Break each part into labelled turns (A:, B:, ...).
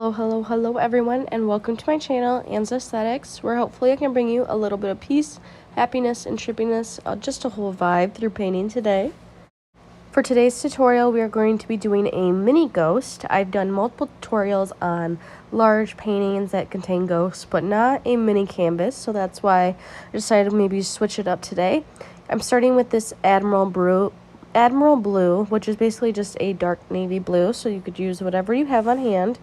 A: Hello everyone, and welcome to my channel, Anne's Aesthetics, where hopefully I can bring you a little bit of peace, happiness, and trippiness, just a whole vibe through painting today. For today's tutorial, we are going to be doing a mini ghost. I've done multiple tutorials on large paintings that contain ghosts, but not a mini canvas, so that's why I decided to maybe switch it up today. I'm starting with this Admiral Blue, which is basically just a dark navy blue, so you could use whatever you have on hand.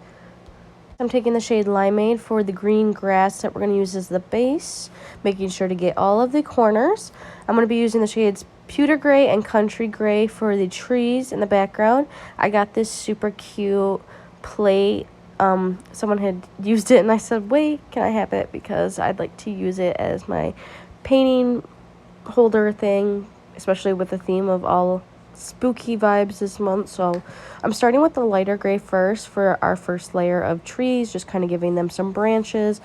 A: I'm taking the shade Limeade for the green grass that we're going to use as the base, making sure to get all of the corners. I'm going to be using the shades Pewter Gray and Country Gray for the trees in the background. I got this super cute plate. Someone had used it and I said, wait, can I have it? Because I'd like to use it as my painting holder thing, especially with the theme of all spooky vibes this month. So I'm starting with the lighter gray first for our first layer of trees, just kind of giving them some branches,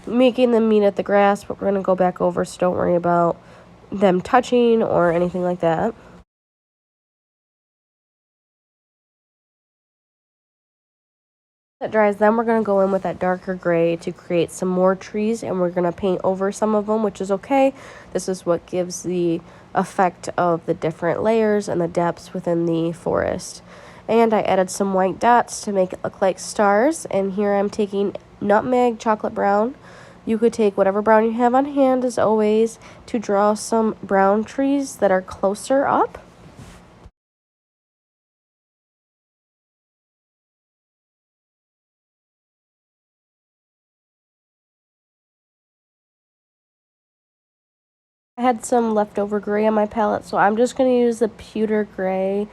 A: making them meet at the grass, but we're going to go back over, so don't worry about them touching or anything like that. That dries, then we're going to go in with that darker gray to create some more trees, and we're going to paint over some of them, which is okay. This is what gives the effect of the different layers and the depths within the forest. And I added some white dots to make it look like stars, and here I'm taking nutmeg chocolate brown. You could take whatever brown you have on hand, as always, to draw some brown trees that are closer up. I had some leftover gray on my palette, so I'm just going to use the pewter gray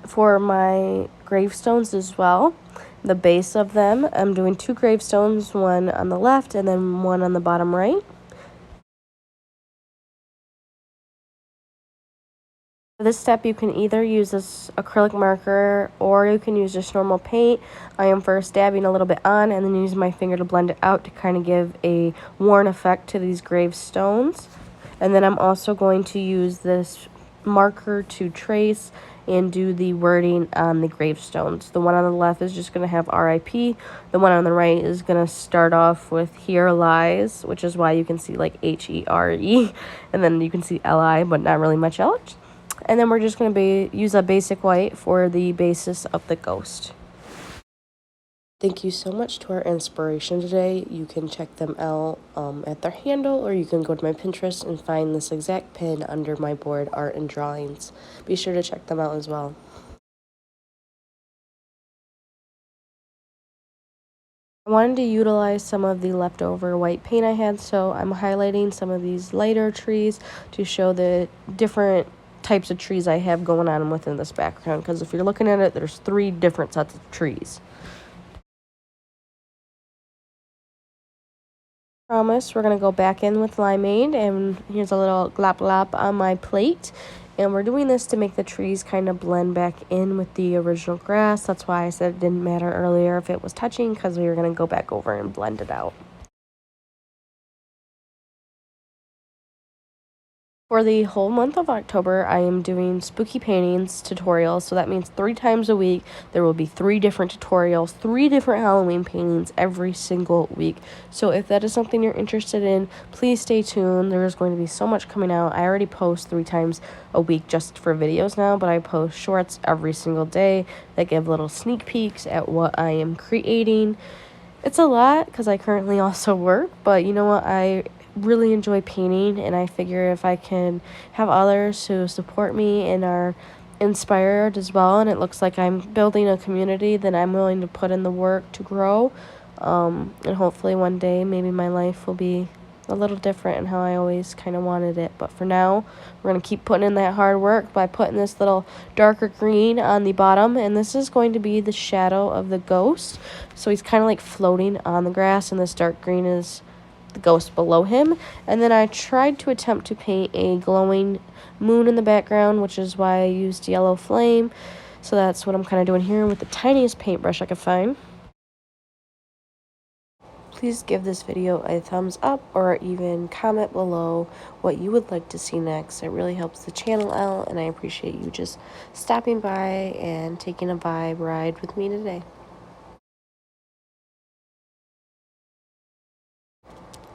A: for my gravestones as well. The base of them, I'm doing 2 gravestones, one on the left and then one on the bottom right. For this step, you can either use this acrylic marker or you can use just normal paint. I am first dabbing a little bit on and then using my finger to blend it out to kind of give a worn effect to these gravestones. And then I'm also going to use this marker to trace and do the wording on the gravestones. The one on the left is just going to have RIP. The one on the right is going to start off with Here Lies, which is why you can see like HERE, and then you can see LI, but not really much else. And then we're just going to use a basic white for the basis of the ghost. Thank you so much to our inspiration today. You can check them out at their handle, or you can go to my Pinterest and find this exact pin under my board, Art and Drawings. Be sure to check them out as well. I wanted to utilize some of the leftover white paint I had, so I'm highlighting some of these lighter trees to show the different types of trees I have going on within this background, because if you're looking at it, there's 3 different sets of trees. Promise, we're going to go back in with Limeade, and here's a little glop glop on my plate, and we're doing this to make the trees kind of blend back in with the original grass. That's why I said it didn't matter earlier if it was touching, because we were going to go back over and blend it out. For the whole month of October, I am doing spooky paintings tutorials, so that means 3 times a week there will be 3 different tutorials, 3 different Halloween paintings every single week. So if that is something you're interested in, please stay tuned. There's going to be so much coming out. I already post 3 times a week just for videos now, but I post shorts every single day that give little sneak peeks at what I am creating. It's a lot because I currently also work, but you know what, I really enjoy painting, and I figure if I can have others who support me and are inspired as well, and it looks like I'm building a community, then I'm willing to put in the work to grow, and hopefully one day maybe my life will be a little different in how I always kind of wanted it. But for now, we're going to keep putting in that hard work by putting this little darker green on the bottom, and this is going to be the shadow of the ghost. So he's kind of like floating on the grass, and this dark green is the ghost below him. And then I tried to attempt to paint a glowing moon in the background, which is why I used yellow flame. So that's what I'm kind of doing here with the tiniest paintbrush I could find. Please give this video a thumbs up, or even comment below what you would like to see next. It really helps the channel out, and I appreciate you just stopping by and taking a vibe ride with me today.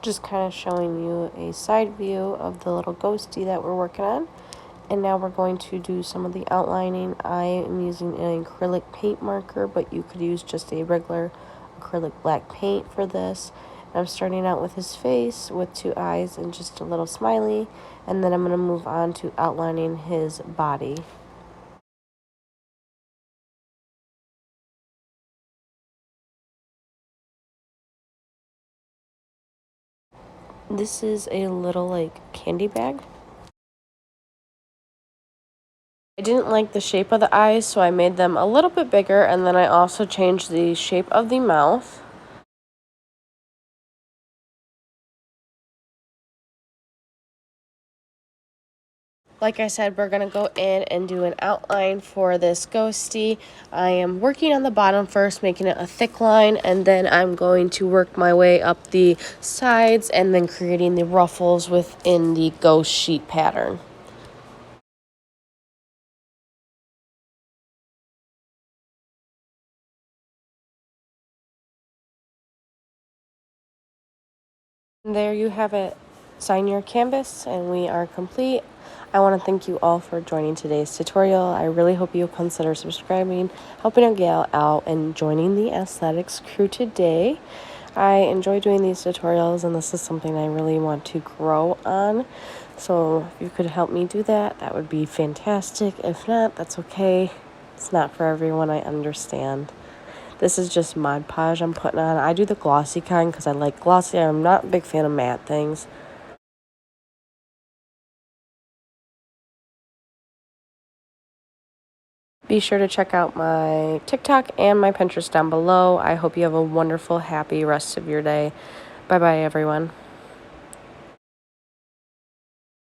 A: Just kind of showing you a side view of the little ghosty that we're working on. And now we're going to do some of the outlining. I am using an acrylic paint marker, but you could use just a regular acrylic black paint for this. And I'm starting out with his face with 2 eyes and just a little smiley. And then I'm going to move on to outlining his body. This is a little like candy bag. I didn't like the shape of the eyes, so I made them a little bit bigger, and then I also changed the shape of the mouth. Like I said, we're going to go in and do an outline for this ghosty. I am working on the bottom first, making it a thick line, and then I'm going to work my way up the sides and then creating the ruffles within the ghost sheet pattern. And there you have it. Sign your canvas and we are complete. I want to thank you all for joining today's tutorial. I really hope you'll consider subscribing, helping a gal out, and joining the aesthetics crew today. I enjoy doing these tutorials and this is something I really want to grow on. So if you could help me do that, that would be fantastic. If not, that's okay. It's not for everyone, I understand. This is just Mod Podge I'm putting on. I do the glossy kind because I like glossy. I'm not a big fan of matte things. Be sure to check out my TikTok and my Pinterest down below. I hope you have a wonderful, happy rest of your day. Bye-bye, everyone.